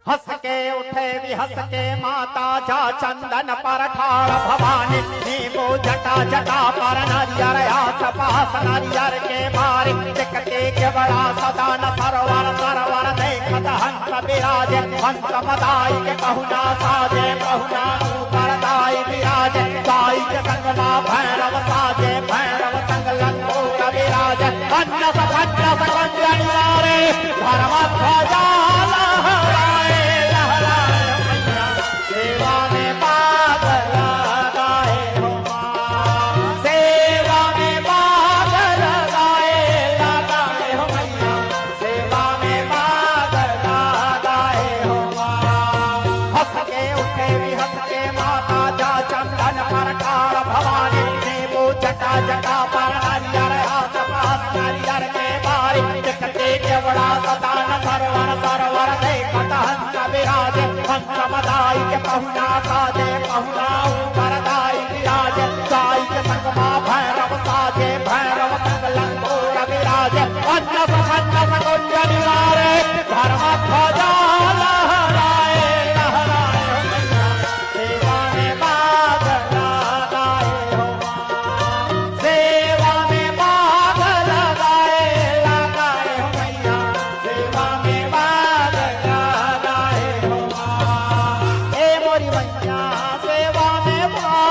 हंस के उठे भी हंस के माता जा चंदन पर ठाड़ भवानी नींबू जटा जटा पर नारियर आस पास नारियर के बारी टिकटे के बड़ा सदान सरवर सरवर देखत हंस विराजे हंस मदाई के पहुना साजे पहुना ऊपर दाई विराजे दाई के संगमा भैरव साजे भैरव संग लंगोर विराजे अन्न सखन्न सकंजन वारे धर्म ध्वजा जटा पर नारियर आस पास नारियर के बारी टिकटे के बड़ा सदान सरवर सरवर देखत हंस विराजे हंस मदाई के पहुना साजे पहुना